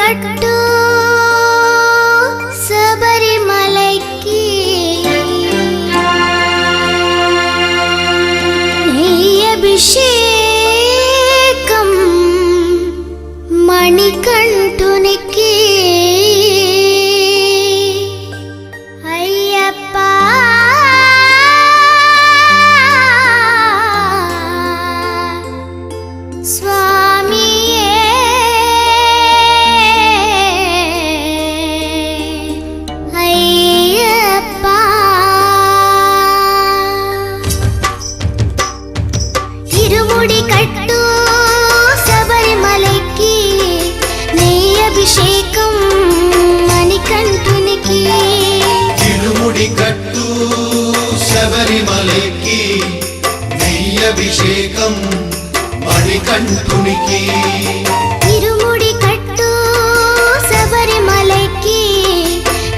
కట్టు శబరిమలైకి అభిషేకం మణికంఠునికి అయ్యప్ప స్వామియే అయ్యప్ప ఇరుముడి కట్టు శబరిమలైకి నీ అభిషేకం మణికంఠునికి ఇరుముడి కట్టు శబరిమలైకి నీ అభిషేకం మణికంఠునికి ఇరుముడి కట్టు శబరిమలైకి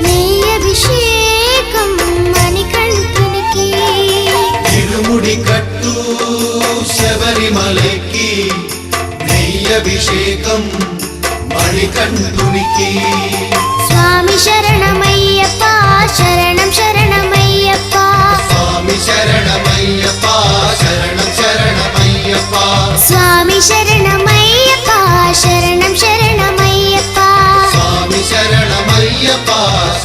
నీ అభిషేకం మణికంఠునికి ఇరుముడి కట్టు శబరిమలైకి నీ అభిషేకం మణికంఠునికి స్వామి శరణమయ్యప్ప శరణం శరణమయ్యప్ప స్వామి శరణమయ్యప్ప శరణం శరణమయ్యప్ప స్వామి శరణమయ్యప్ప శరణం శరణమయ్యప్ప స్వామి శరణమయ్యప్ప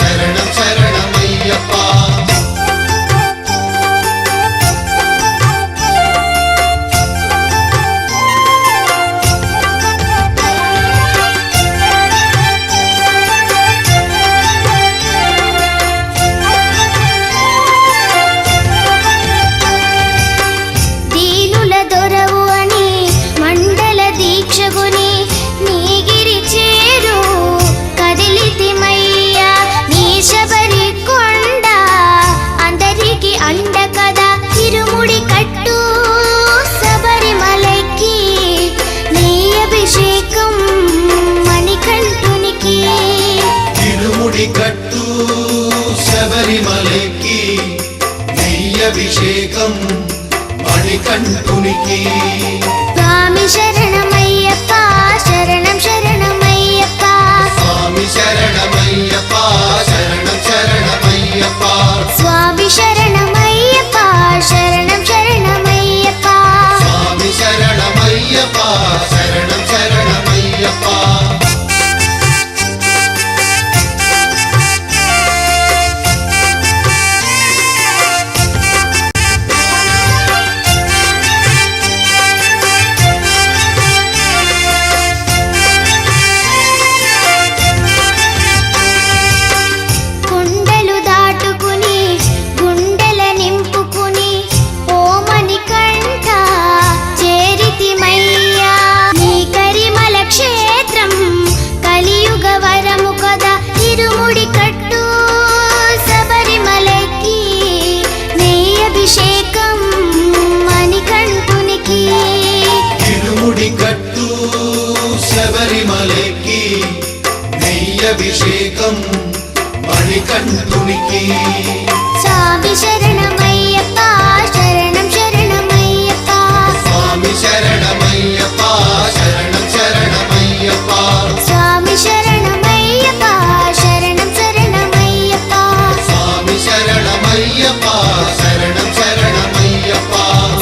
శరణం శరణమయ్యప్ప దీనుల దొరవు అని మండల దీక్షగుని నీగిరి చేరు కదిలితిమయ్యా నీ శబరి కొండ అందరికి అండ కదా ఇరుముడి కట్టు శబరిమలైకి నీ అభిషేకం మణికంఠునికి ఇరుముడి కట్టు శబరిమలైకి నీ అభిషేకం మణికంఠునికి స్వామి శరణమయ్యప్ప శరణం శరణమయ్యప్ప స్వామి శరణమయ్యప్ప శరణం శరణమయ్యప్ప స్వామి శరణమయ్యప్ప శరణం శరణమయ్యప్ప స్వామి శరణమయ్యప్ప శరణం శరణమయ్యప్ప కొండలు దాటుకుని గుండెల నింపుకుని ఓ మణికంఠ చేరితిమయ్యా నీ కరిమల క్షేత్రం కలియుగ వరము కదా ఇరుముడి కట్టు శబరిమలైకి నీ అభిషేకం మణికంఠునికి ఇరుముడి కట్టు శబరిమలైకి నీ అభిషేకం మణికంఠునికి స్వామి శరణమయ్యప్ప శరణం శరణమయ్యప్ప స్వామి శరణమయ్యప్ప శరణం శరణమయ్యప్ప స్వామి శరణమయ్యప్ప శరణం శరణమయ్యప్ప స్వామి శరణమయ్యప్ప శరణం శరణమయ్యప్ప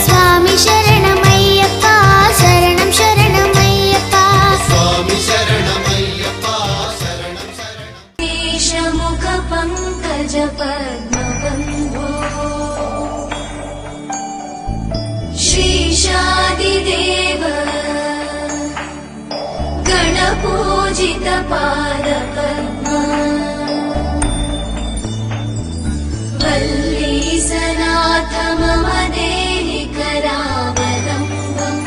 స్వామి శరణమయ్యప్ప శరణం శరణమయ్యప్ప స్వామి శరణమయ్యప్ప శరణం శరణం దేశముఖ పంకజ పద్మబంధో శ్రీశాదిదేవ గణపూజిత పాద పద్మా వల్లీసనాథ మమ దేహి కరావలంబం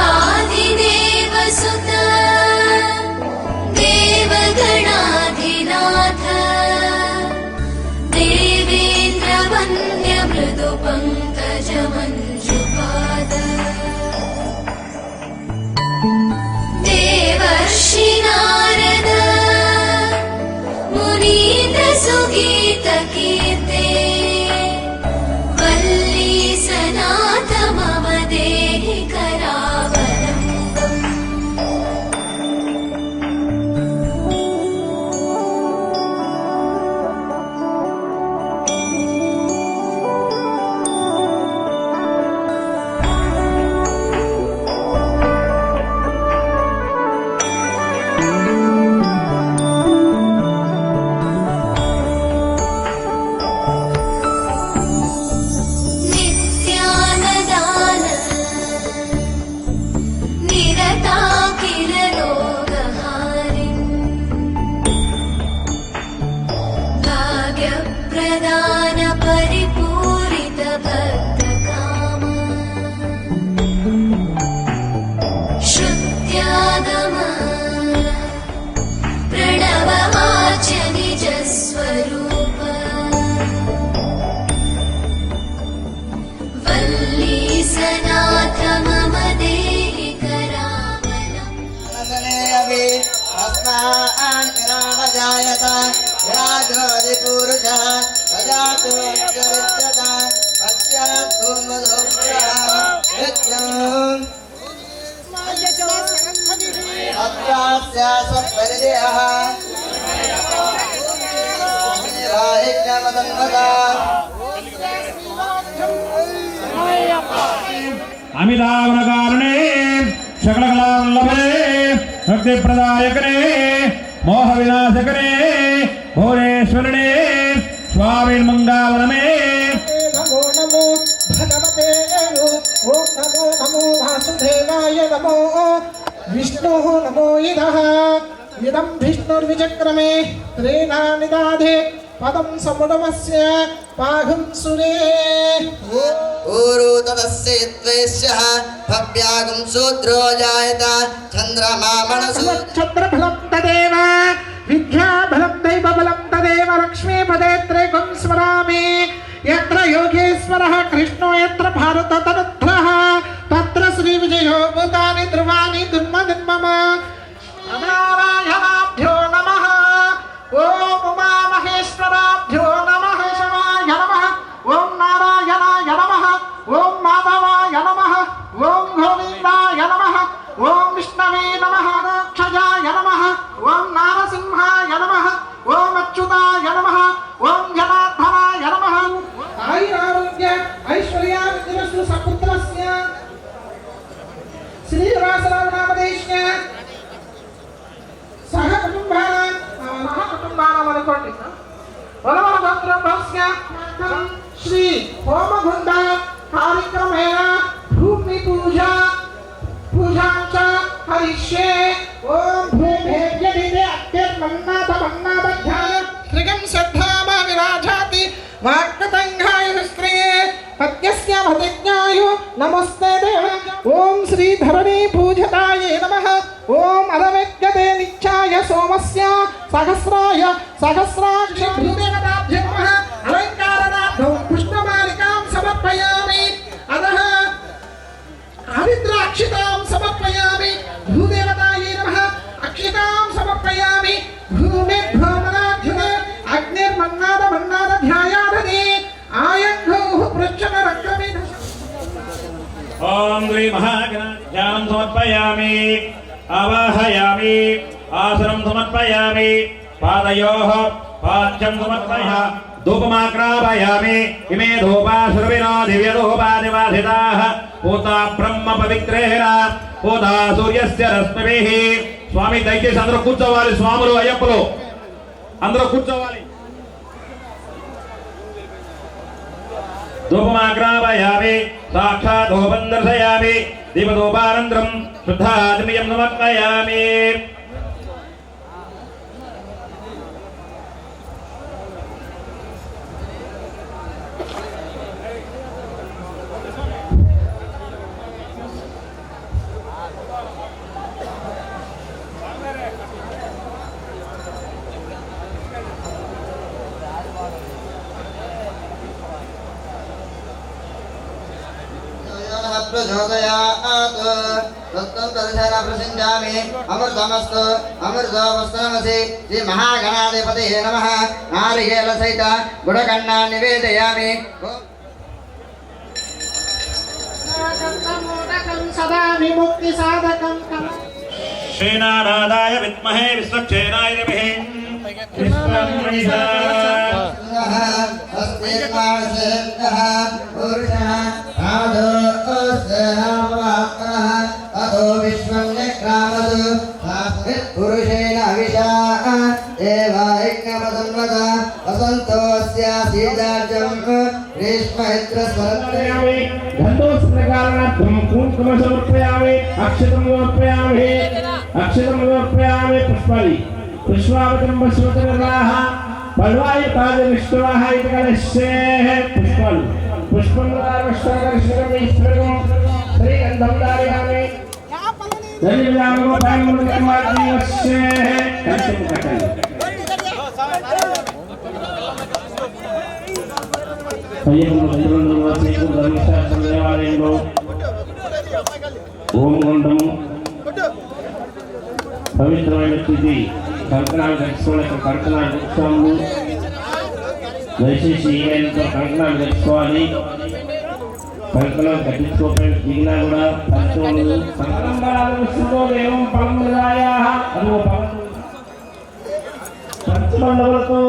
దేవాదిదేవ సుత దేవగణాధినాథ దేవేంద్ర వన్య మృదు పంకజ మంజుపాద पुरुषः अजातो चरित्रता पश्चात्तु मधुप्रः अत्रास्यास परिदेयः निरायज्ञमदन्वता अमितावनकारणे सकलकलावल्लभने भक्तिप्रदायकने मोहविनाशकने भुवनेश्वरने स्वामिन्मङ्गावनमे नमो नमो भगवते ओम नमो नमो वासुदेवाय नमो विष्णुः नमो इदः इदं विष्णुर्विचक्रमे त्रेणानिदाधे पदं समुदमस्य पाहुं सुरे ऊरु तदस्य त्वेष्यः भव्यागं शूद्रो जायत चन्द्रमा मनसु छत्रफलं तदेव विद्याफलं दैवबलं तदेव लक्ष्मीपदे त्रिगुं स्मरामि यत्र योगेश्वरः कृष्णो यत्र भारततनुध्वः तत्र श्रीविजयो भूतानि ध्रुवाणि दुर्मदिन्मम नारायणाभ्यो नमः ॐ उमामहेश्वराभ्यो नमः शिवाय नमः ॐ नारायणाय नमः ॐ माधवाय नमः ॐ गोविन्दाय नमः ॐ विष्णवे नमः मोक्षजाय नमः ॐ नारसिंहाय नमः ॐ अच्युताय नमः ॐ जनार्दनाय नमः आयुरारोग्य ऐश्वर्यादिवस्तु सपुत्रस्य श्रीनिवासरावनामदेश्य सह कुटुंबानां अनुकोंడి वनवनगोत्रस्य श्री होमगुंड कार्यक्रमेण भूमि पूजा पूजांच हरिष्ये ओम भूमेभ्यदिने अत्यर्मन्नाथमन्नादध्याय त्रिगं श्रद्धामा विराजाति वाक्कतंघाय स्त्रिये पत्यस्य भतिज्ञाय नमस्ते देव ओम श्री धरणी पूजताय नमः ओम अरवेद्यते नित्याय सोमस्य सहस्राय सहस्राक्ष भूदेवताभ्यो नमः अलङ्कारणार्थं पुष्पमालिकां समर्पयामि अतः आदिद्राक्षितां समर्पयामि भूदेवतायै नमः अक्षितां समर्पयामि भूमिभ्यो मनाध्युने अग्निर्मन्नादमन्नादध्यायाधने आयङ्घोः पृच्छनरक्रमे ओम श्री महागणाधिष्ठानं समर्पयामि आवाहयामि आसनं समर्पयामि पादयोः पाद्यं समर्पयामि धूपमाग्रापयामि इमे धूपा सर्विनो दिव्यधूपादिवासिताः पूता ब्रह्म पवित्रेण पूता सूर्यस्य रश्मिभिः स्वामी దయచేసి అందరూ కూర్చోవాలి స్వాములు అయ్యప్పలు అందరూ కూర్చోవాలి धूपमाग्रापयामि साक्षात् धूपं दर्शयामि दीपधूपानन्तरं शुद्धात्मयं समर्पयामि प्रचोदयात् तत्तं तदशेन प्रसिञ्जामि अमृतमस्तु अमृतमस्तमसि श्री महागणाधिपतये नमः नारिकेलसहित गुडकन्नान् निवेदयामि सदा विमुक्ति साधकं श्रीनारायणाय विद्महे विश्वक्षेनाय धीमहि पुरुषेण अविशा एवायज्ञमदन्वत वसन्तोऽस्य सीदार्जं ग्रीष्मैत्रस्वरत्रयामि गन्धोस्त्रकारणार्थं कुङ्कुमं समर्पयामि अक्षतं समर्पयामि पुष्पाणि पुष्पावचनं पुष्पतराः बलवायुताज विष्णुवाः इति कलशेः पुष्पाणि पुष्पं दारविष्णुकर्षकमीश्वरं श्रीगन्धं धारयामि दलिलामो पायमुनिकर्मादिवस्येः कलशं कटयामि దేవాలయంలో ఓంగుండం పవిత్రమైన స్థితి కంకణాలు కట్టుకోలేక కంకణాలు వృక్షాలు దయచేసి ఈమెయిల్తో కంకణాలు తెచ్చుకోవాలి. కంకణం కట్టించుకోకపోయి దిగినా కూడా పంచుకోలేదు. సంకలంబరాలు పలములాయ అది పంచమండలతో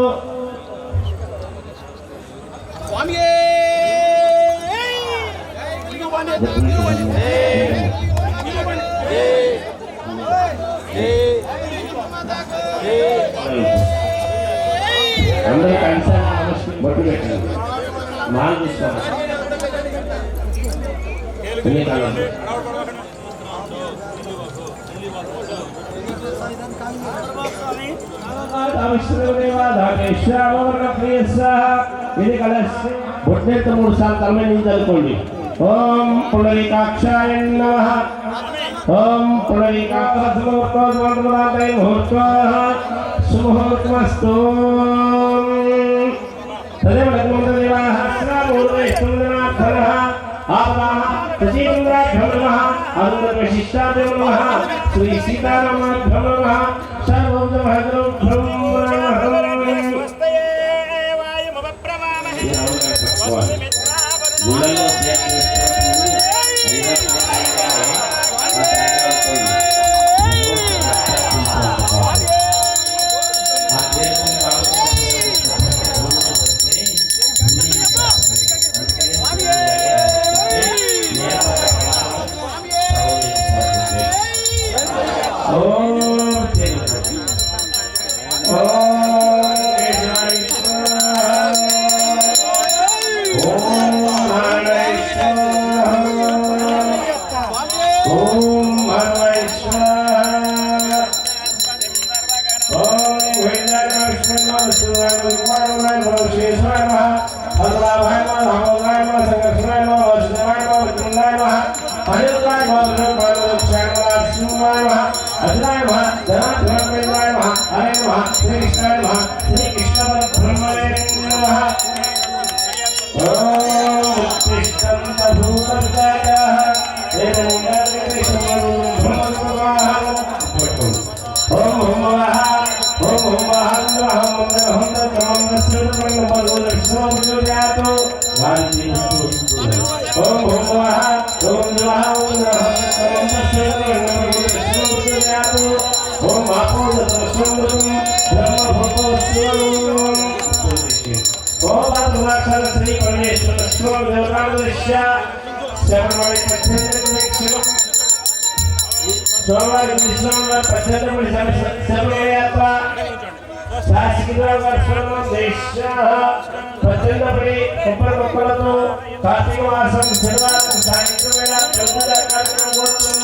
అందరూ కలిసి బొట్టు పెట్టారు. మాల తీసుకోవాలి. ఇది కలిసి బొట్టెత్త 3 సార్లు తలమై నుంచి చదువుకోండి. ఓం పుండరీకాక్షాయ నమః. ఓం పుండరీకాక్షముహూర్తోద్వంతులాదయ ముహూర్తః సుముహూర్తమస్తు. తదేవ లగ్నదేవాః శ్రావోర్వైష్ణవనాథనః ఆపదాః సజీవేంద్రాభ్యో నమః. అరుణవిశిష్టాభ్యో నమః. శ్రీ సీతారామాభ్యో నమః. సర్వోజమహద్రో గుళ్ళలో శ్రీ పరమేశ్వర స్వామి సోమవారి విశ్వంలో 18 శబరయాత్ర శాసకిరావు కొబ్బరి మొక్కలతో కార్తీక మాసం శనివారం సాయంత్రం వేళ పూజా కార్యక్రమం కోసం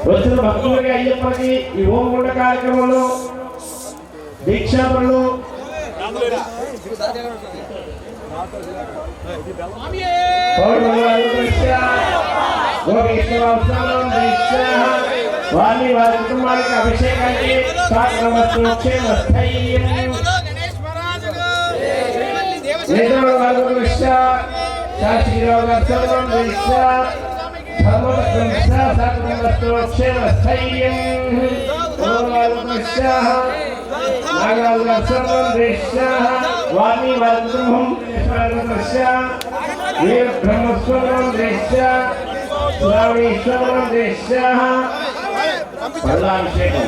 వచ్చిన భక్తులకి అయ్యప్పకి ఈ హోమగుండ కార్యక్రమంలో దీక్షాపరులు వారి వారి కుటుంబానికి అభిషేకానికి పల్లాభిషేకం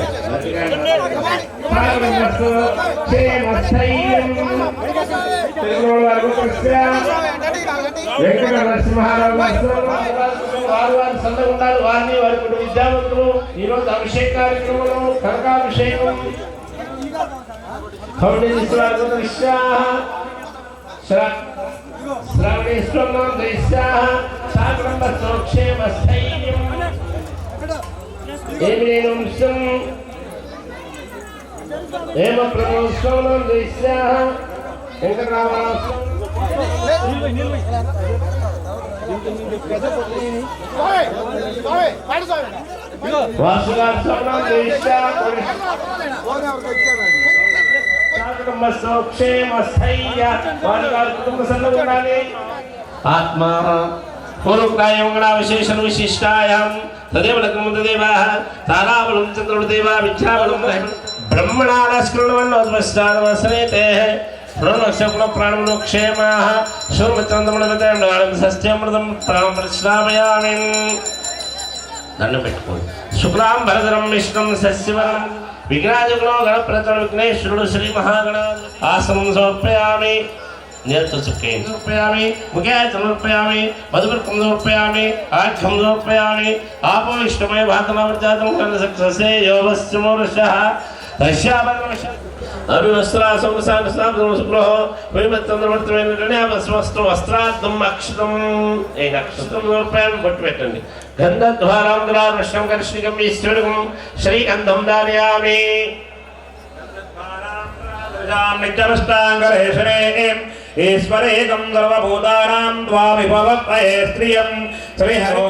వెంకట నరసింహారావు వారి సందర్భంగా ఉండాలి. వారిని వారి కుటుంబ విద్యావంతులు ఈరోజు అభిషేక కార్యక్రమంలో కనకాభిషేకం శ్రావణేశ్వరం సాక్షేమస్థైర్యం ఏమ ప్రమోత్సవం ఆత్మా పూర్వకాయంగణావిశేషణ విశిష్టాయాం తదేవ లగ్నం తదేవాః తారాబలం చంద్రదేవా విద్యాబలం బ్రహ్మణాలస్కృణవన్నోద్వస్తానవసనేతే ప్రణక్షకుల ప్రాణములు క్షేమాః శూర్మచంద్రములవితం సస్యమృతం ప్రాణం ప్రశ్నామయామి. దండం పెట్టుకోండి. శుక్లాం భరధరం విష్ణుం సస్యవరం విఘ్నాజగుణో గణప్రచన విఘ్నేశ్వరుడు శ్రీ మహాగణ ఆసనం సమర్పయామి. నేర్తో చుక్కేం సమర్పయామి. ముఖ్య సమర్పయామి. మధుపర్కం సమర్పయామి. ఆఖ్యం సమర్పయామి. ఆపో ఇష్టమయ భాతనావర్జాతం సక్ససే యోగస్యమోరషః దశ్యాభరణవశ అభివస్త్రాసంసాంశుక్లో వైమత్తంద్రవర్తమైనస్వస్త్రం వస్త్రార్థం అక్షతం అక్షతం సమర్పయామి. బొట్టు పెట్టండి. గంధద్వారాంధ్రాష్ట్రం కర్షికం ఈశ్వరుకం శ్రీగంధం దారయామి. నిత్యమష్టాంగరేశ్వరే ఈశ్వరేకం సర్వభూతానాం ద్వావిభవత్వయే శ్రియం శ్రీహరో.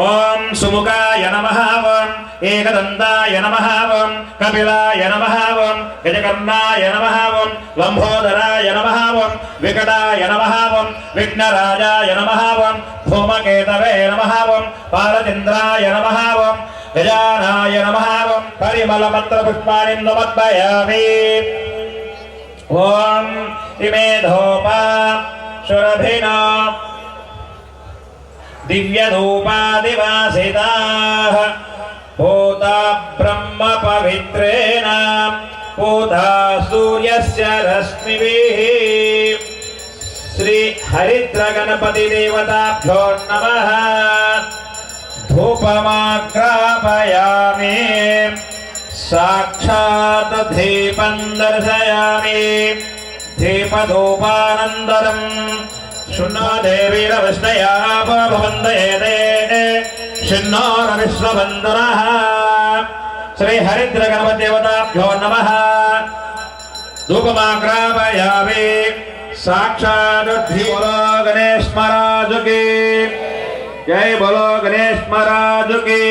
ఓం సుముఖాయ నమః. ఓం ఏకదంతాయ నమః. ఓం కపిలాయ నమః. ఓం గజకర్ణాయ నమః. ఓం లంబోదరాయ నమః. ఓం వికటాయ నమః. ఓం విఘ్నరాజాయ నమః. ఓం ధూమకేతవే నమః. ఓం బాలచంద్రాయ నమః. ఓం గజానాయ నమః. ఓం పరిమళపత్ర పుష్పాణి సమర్పయామి. ఓం ఇమే ధూపా సురభినా దివ్యధూపాదివాసితాః పూతా బ్రహ్మ పవిత్రేణ పూతా సూర్యస్య రశ్మిభిః. శ్రీ హరిద్ర గణపతి దేవతాభ్యో నమః. ధూపమాగ్రాపయామి. సాక్షాత్ దీపం దర్శయామి. దీపధూపానంతరం శృణో దేవీరవిష్ణయా భవందయేతే శృణో విశ్వబంధునః. శ్రీ హరిద్ర గణపతి దేవతాభ్యో నమః. ధూపమాగ్రాపయామి. సాక్షాత్ బోలో గణేష్ మహారాజు కీ జై. బోలో గణేష్ మహారాజు కీ.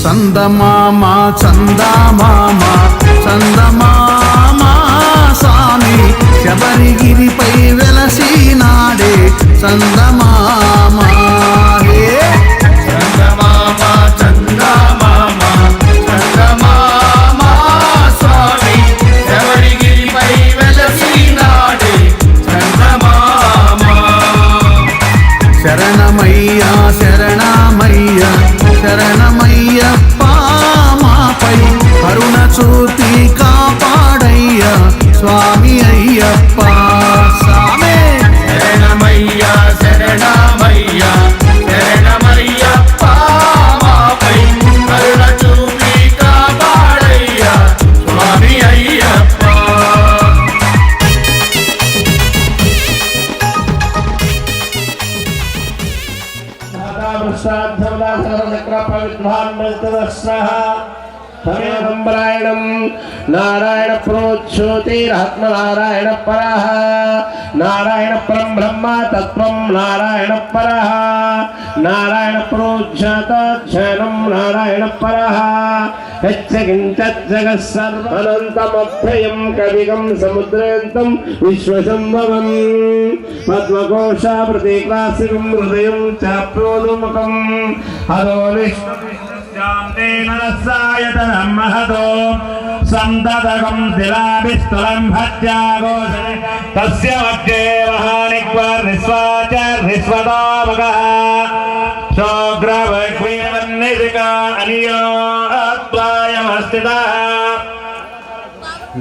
చందమామ చందమామ చందమామ స్వామి శబరిగిరిపై వెలసినాడే చందమామ. చందమామ చందమామ చందమామ స్వామి శబరిగిరిపై వెలసినాడే చందమామ. శరణమయ్యా శరణమయ్యా శరణమయ్యప్ప మాపై కరుణ చూపి కాపాడయ్యా స్వామి అయ్యప్ప. స్వామి శరణమయ్యా శరణమయ్యా శరణమయ్యప్ప మాపై కరుణ చూపి కాపాడయ్యా స్వామి అయ్యప్ప. నారాయణం నారాయణ ప్రోచ్యోతిరాత్మనారాయణ పరః నారాయణ పరం బ్రహ్మ తత్వం నారాయణ పరః నారాయణ ప్రోచ్యతక్షణం నారాయణ పరః అనంతమభ్యయం కవిగం సముద్రయంతం విశ్వసంభవం పద్మకోశామృతేక్లాసికం హృదయం చాప్యోదుముఖం హదో విష్ణుసాయతనం మహదో సంతతకం శిలాభిస్థలం భత్యాగోచరే తస్య మధ్యే మహానిక్వర్నిస్వాచర్నిస్వతామకః శోగ్రవగ్వివన్నిధికా అనియోద్వాయమస్థితః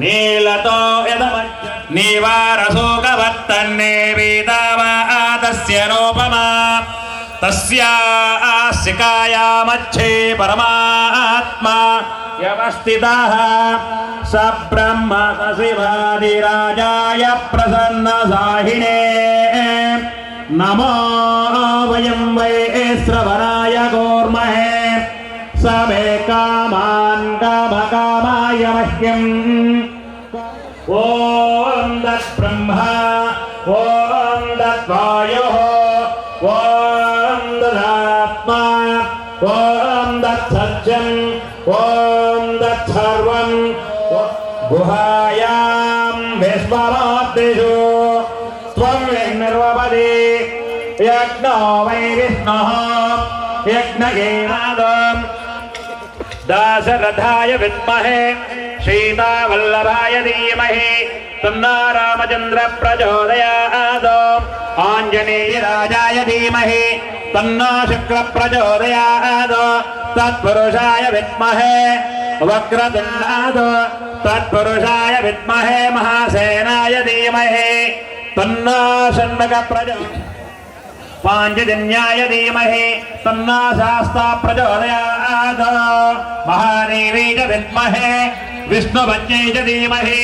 నీలతో యదమజ్జ నీవారశోకవర్తన్నే వీతావాతస్య రూపమా తస్యాసికాయామచ్చే పరమాత్మా యవస్థితః స బ్రహ్మ స శివాదిరాజాయ ప్రసన్నసాహినే నమో వయం వై శ్రవణాయ గోర్మహే స మే కామాన్ కామకామాయ మహ్యం ఓం దత్ బ్రహ్మ ఓం దత్ వాయుః ఓం దదాత్మా ఓం దత్ సత్యం ఓం దత్ సర్వం గుహాయాం విశ్వమాప్తిషు త్వం నిర్వపది యజ్ఞో వై విష్ణుః యజ్ఞయేనాదం దాశరథాయ విద్మహే సీతావల్లభాయ ధీమహి తన్నో రామచంద్ర ప్రచోదయాత్ ఆంజనేయరాజాయ ధీమహి తన్నో శుక్ర ప్రచోదయాత్ తత్పురుషాయ విద్మహే వక్రతుండాత్ తత్పురుషాయ విద్మహే మహాసేనాయ ధీమహి తన్నో షణ్ముఖ ప్రచోదయాత్ పాంచజన్యాయ ధీమహి తన్నో శాస్తా ప్రచోదయాత్ మహాదేవీ చ విద్మహే విష్ణుపత్న్యై చ ధీమహి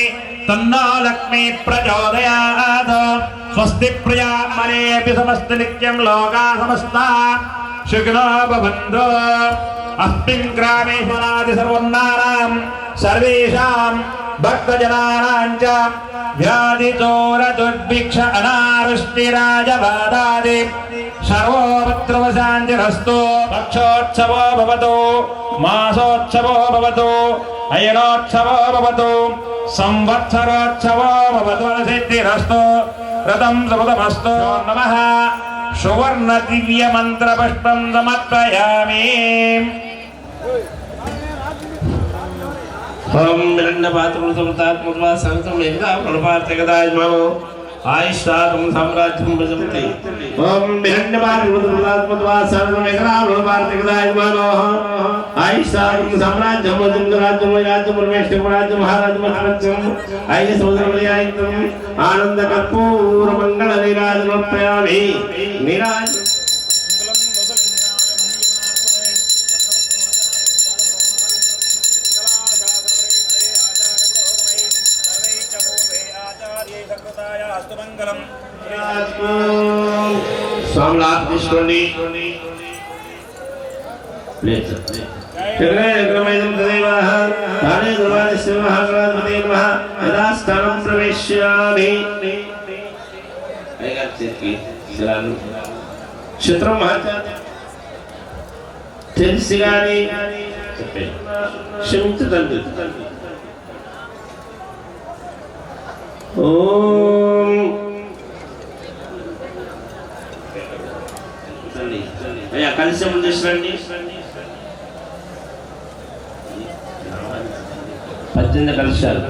తన్నో లక్ష్మీ ప్రచోదయాత్ స్వస్తి ప్రియామనేపి సమస్త నిత్యం లోకా సమస్తా సుఖినో భవంతు అస్మిన్ గ్రామే శనాది సర్వన్నానాం సర్వేషాం భక్తజనానాం చ వ్యాధి చోర దుర్భిక్ష అనావృష్టిరాజబాధాది సర్వోపద్రవశాంతిరస్తు పక్షోత్సవో భవతు మాసోత్సవో భవతు అయనోత్సవో భవతు సంవత్సరోత్సవో భవతు సిద్ధిరస్తు రథం సుగతమస్తు నమః సువర్ణ దివ్య మంత్ర పుష్పం సమర్పయామి ఓం మిరండపాత్రుతాత్మత్వా సంతం ఏదా ప్రణపార్థకదాజ్మో ఆయుష్టాతం సామ్రాజ్యం భజంతి ఓం మిరండపాత్రుతాత్మత్వా సంతం ఏదా ప్రణపార్థకదాజ్మో ఆయుష్టాతం సామ్రాజ్యం భజంతి రాజ్యం రాజ్యం పరమేశ్వర రాజ్యం మహారాజ్యం మహారాజ్యం ఐయ సోదరమయాయితం ఆనంద కర్పూర మంగళ నీరాజనోపయామి నీరాజ स्वामलाभ विश्वनी चक्रमेदं तदेवः ताने गुरुवारस्य महागणाधिपते नमः यदा स्थानं प्रवेश्यामि ऐगच्छति सलानु क्षेत्रं महाचार्य तेजस्विगानि शिंततंतु ओम అయ్యా కలిసి ముందు రండి 18 కలిశారు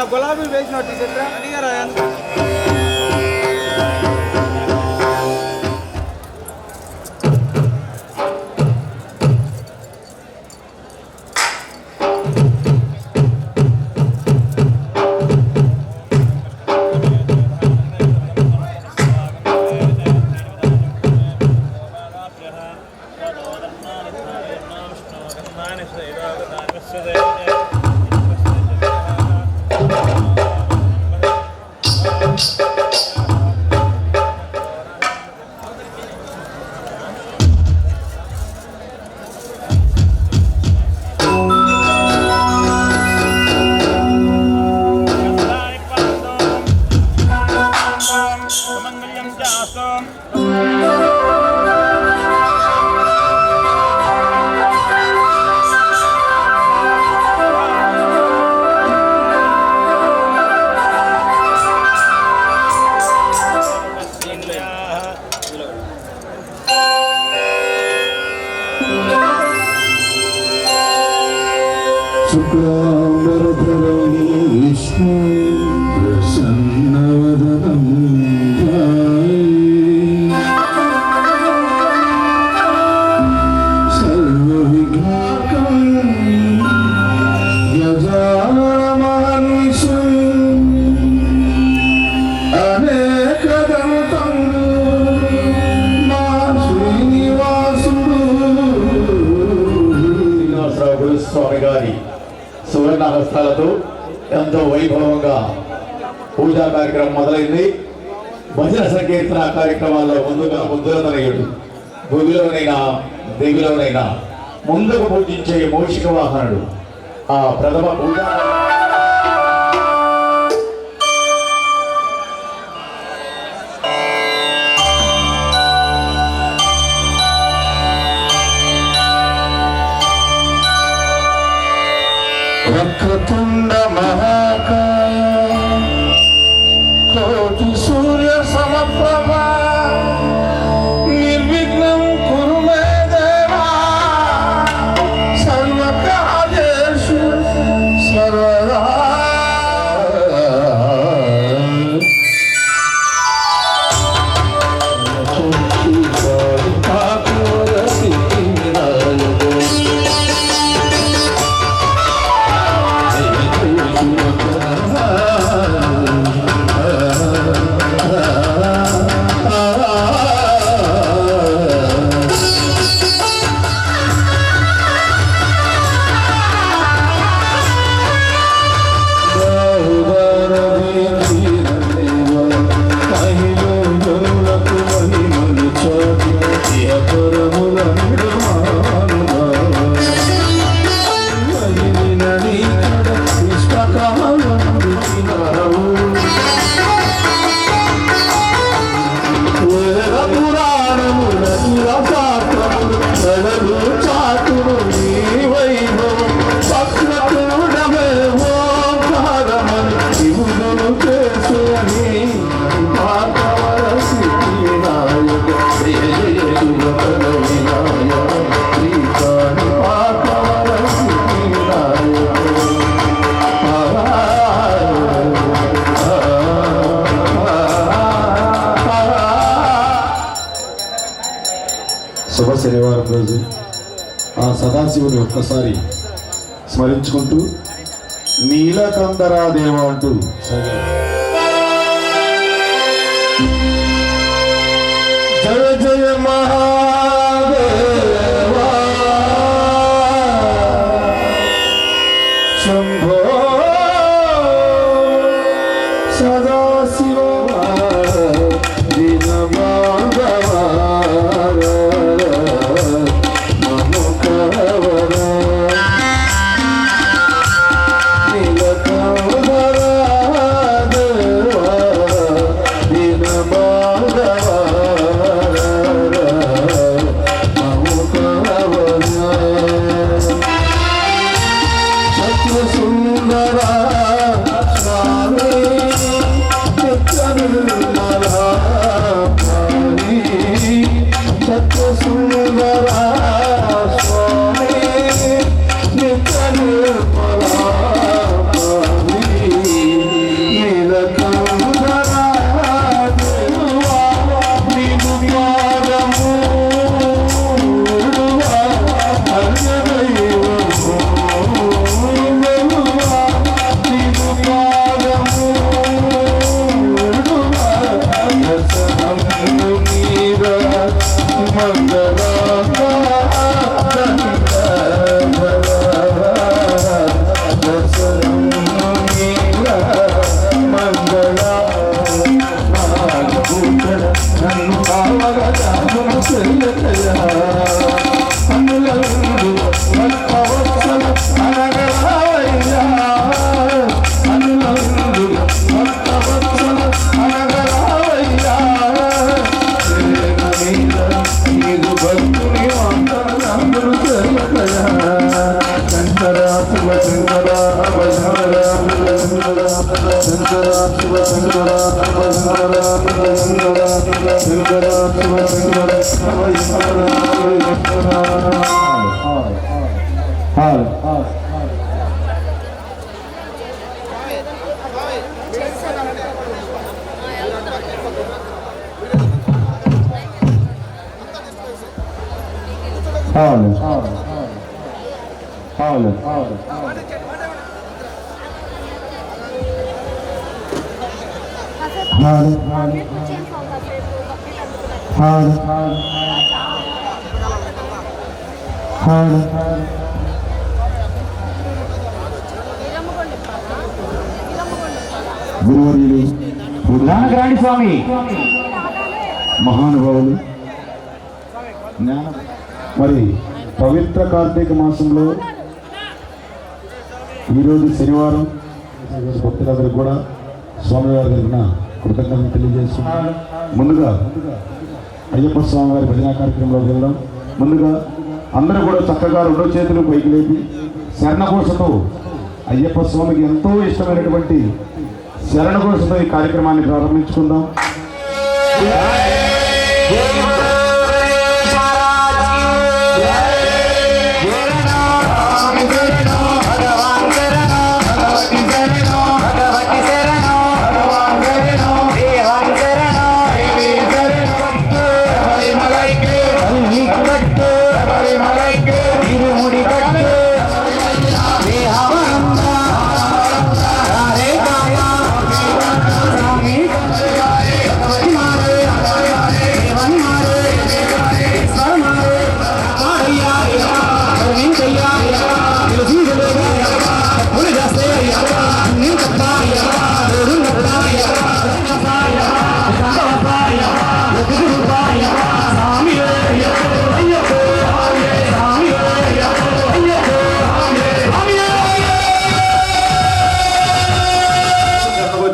गुलाबी बेचना टिकट नहीं आ रहा है శుక్లాంబరధరం విష్ణు ప్రసన్నవదనం సర్వవిఘ్నాకం యజానమానుషం అనేకదంతం మా శ్రీనివాసుడు శ్రీనివాసరావు స్వామి గారి సువర్ణ హస్తాలతో ఎంతో వైభవంగా పూజా కార్యక్రమం మొదలైంది. భజన సంకీర్తన కార్యక్రమాల్లో ముందుగా ముద్దులతనయుడు భూమిలోనైనా దేవిలోనైనా ముందుకు పూజించే మౌషిక వాహనుడు ఆ ప్రథమ పూజా వక్రతుండ మహాకాయ కోటి సూర్య సమప్రభ నిర్విఘ్నం కురు మే దేవా సర్వకార్యేషు సర్వదా శుభ శనివారం రోజు ఆ సదాశివుని ఒక్కసారి స్మరించుకుంటూ నీలకందరాదేవ అంటూ జయ జయ మహాదేవా శంభో సదాశివ Bye. గురువర్యులు రాణి స్వామి మహానుభావులు మరి పవిత్ర కార్తీక మాసంలో ఈరోజు శనివారం భక్తులందరూ కూడా స్వామివారి తరఫున కృతజ్ఞతలు తెలియజేస్తున్నాను. ముందుగా అయ్యప్ప స్వామి వారి భజన కార్యక్రమంలోకి వెళ్దాం. ముందుగా అందరూ కూడా చక్కగా రెండో చేతులు పైకి లేపి శరణఘోషతో అయ్యప్ప స్వామికి ఎంతో ఇష్టమైనటువంటి శరణఘోషతో ఈ కార్యక్రమాన్ని ప్రారంభించుకుందాం.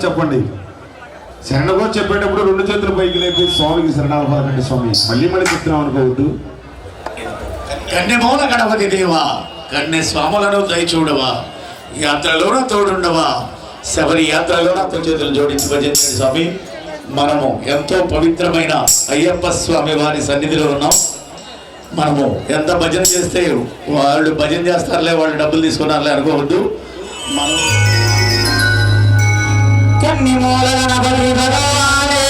చెప్పండి. శరణగో చెప్పేటప్పుడు రెండు చేతులు పైకి లేపి స్వామికి శరణాలు పలకండి. స్వామి మళ్ళీ మళ్ళీ చెప్తున్నాం అనుకోవద్దు. కన్యమూల గణపతి దేవా, కన్య స్వాములను దయచూడవా, యాత్రలోన తోడుండవా, శబరి యాత్రలోన చేతులు జోడించి భజించండి స్వామి. మనము ఎంతో పవిత్రమైన అయ్యప్ప స్వామి వారి సన్నిధిలో ఉన్నాం. మనము ఎంత భజన చేస్తే వాళ్ళు భజన చేస్తారులే, వాళ్ళు డబ్బులు తీసుకున్నారులే అనుకోవద్దు. మనం కన్యమూల గణపతి భగవానే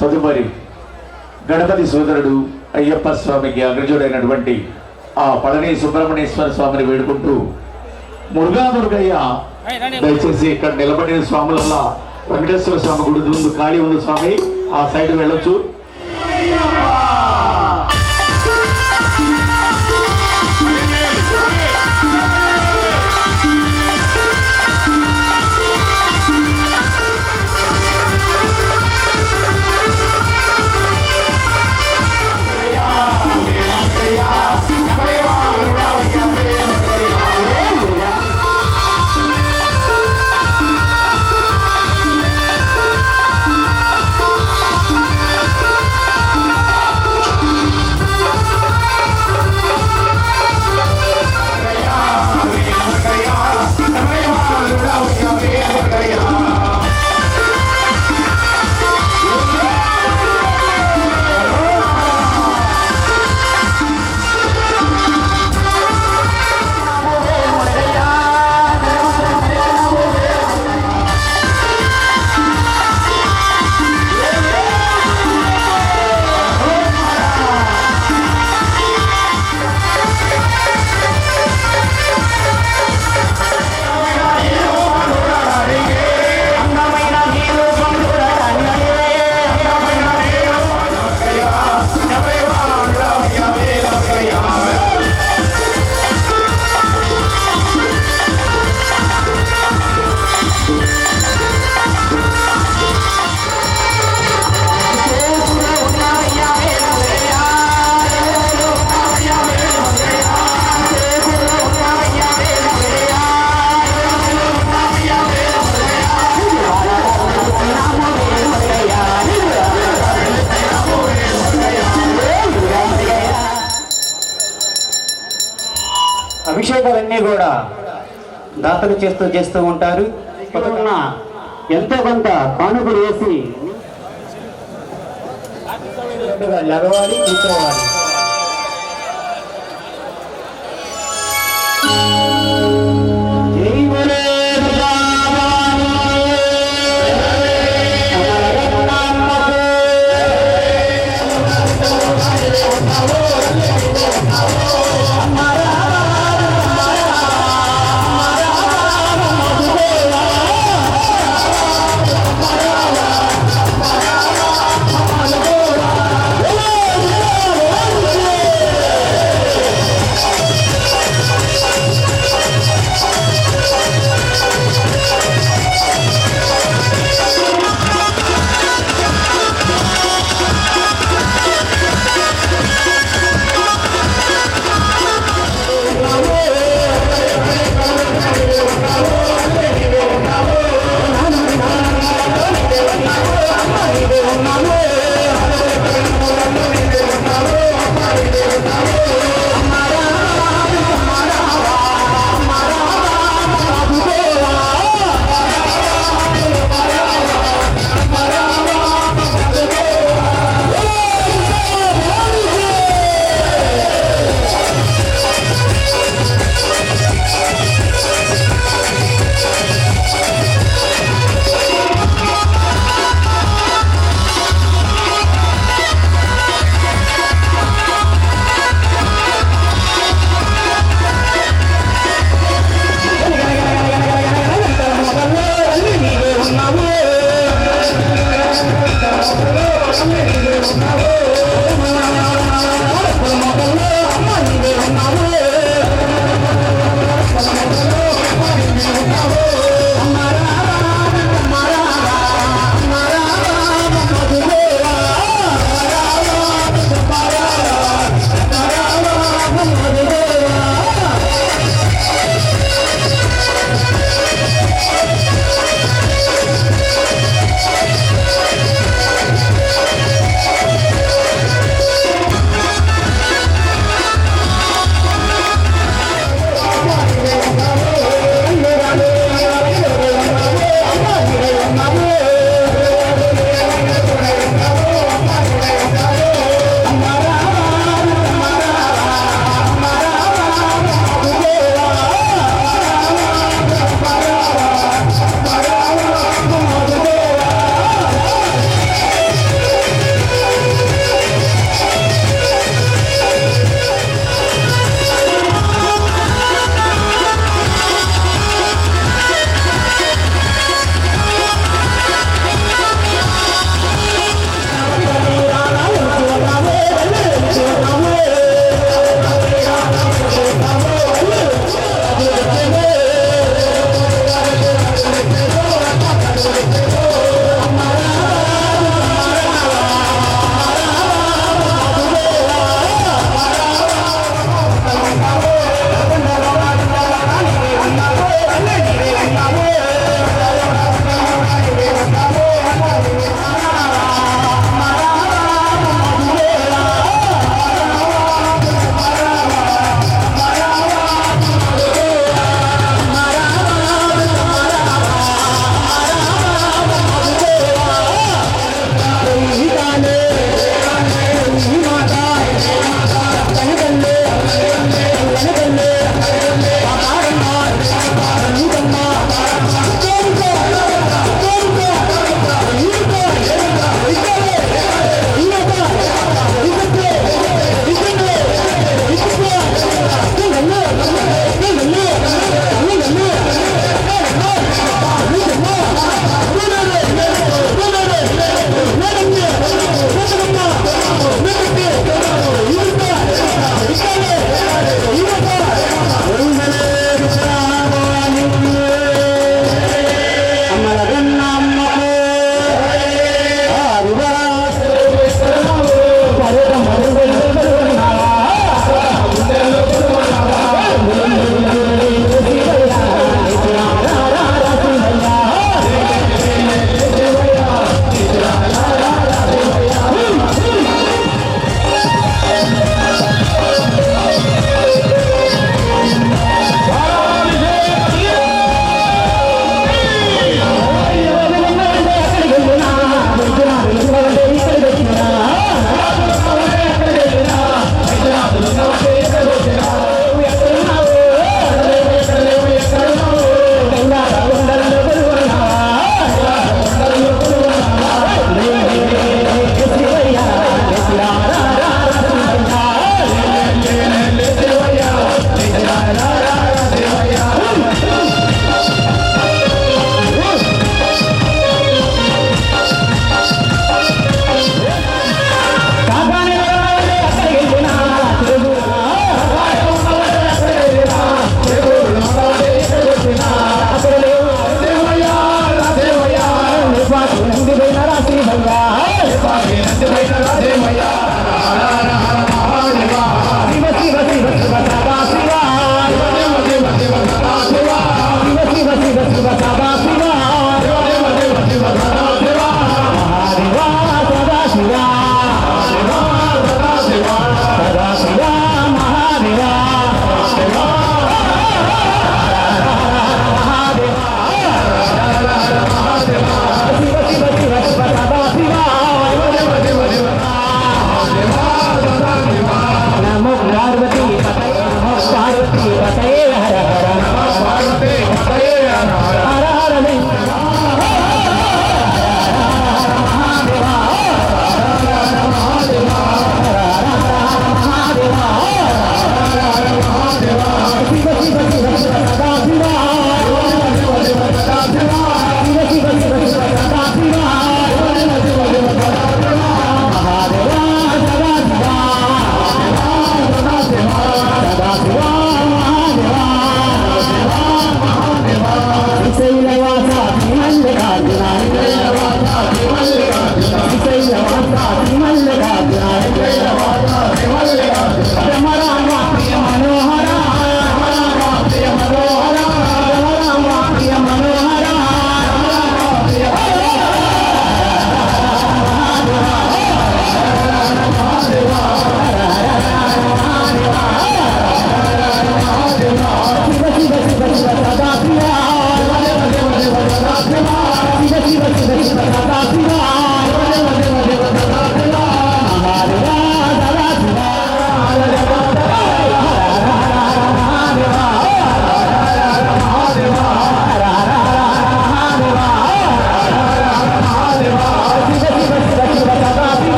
తదుపరి గణపతి సోదరుడు అయ్యప్ప స్వామికి అగ్రజుడైనటువంటి ఆ పళని సుబ్రహ్మణ్యేశ్వర స్వామిని వేడుకుంటూ మురుగా మురుగయ్య దయచేసి ఇక్కడ నిలబడిన స్వాములల్లా వెంకటేశ్వర స్వామి గుడి ముందు ఖాళీ ఉంది స్వామి, ఆ సైడ్ వెళ్ళొచ్చు. అభిషేకాలన్నీ కూడా దాతలు చేస్తూ ఉంటారు. ఉన్న ఎంతో కొంత కానుకలు వేసి లగవాలి, కూర్చోవాలి. జై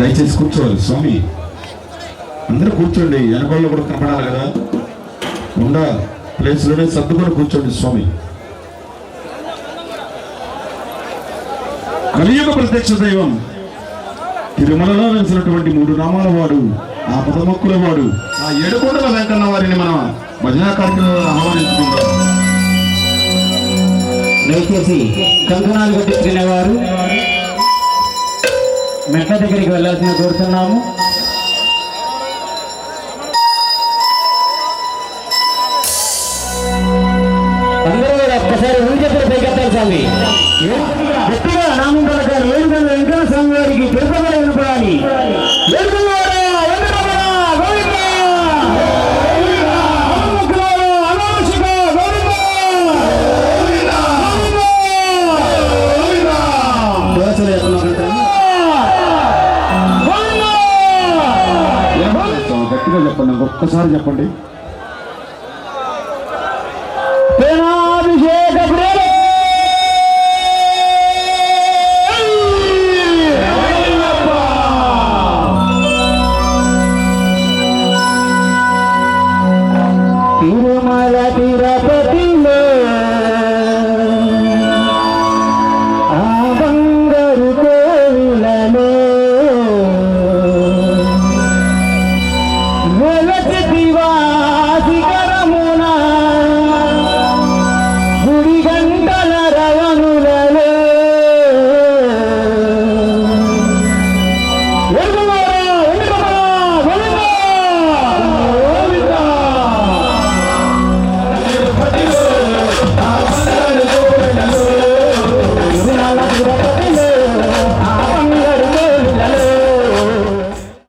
దయచేసి కూర్చోవాలి స్వామి, అందరూ కూర్చోండి. వెనకాలలో కూడా కనపడాలి కదా, ఉన్న ప్లేస్లోనే సర్దుకొని కూర్చోండి స్వామి. కలియుగ ప్రత్యక్ష దైవం తిరుమలలో వెలిసినటువంటి 3 నామాల వాడు, ఆ పదమొక్కుల వాడు, ఆ 7 కోటల వెంకన్న వారిని మనం భజనా కార్యక్రమంలో ఆహ్వానించుకుంటాం. దయచేసి కంకణాలు కట్టించుకునే వారు మెట్ల దగ్గరికి వెళ్ళాల్సిన కోరుతున్నాము. అందరూ కూడా ఒక్కసారి ఊరికెత్తలు పైకెత్తాలి స్వామి. గట్టిగా నామంతల గారు ఏడుగల వెంకట స్వామి వారికి తిరుపతి వినపడాలి. గట్టిగా చెప్పండి, ఒక్కసారి చెప్పండి. తిరుమల తిరుపతిలో ఆ బంగారు కోవిలలో వెలసి దివాసిగా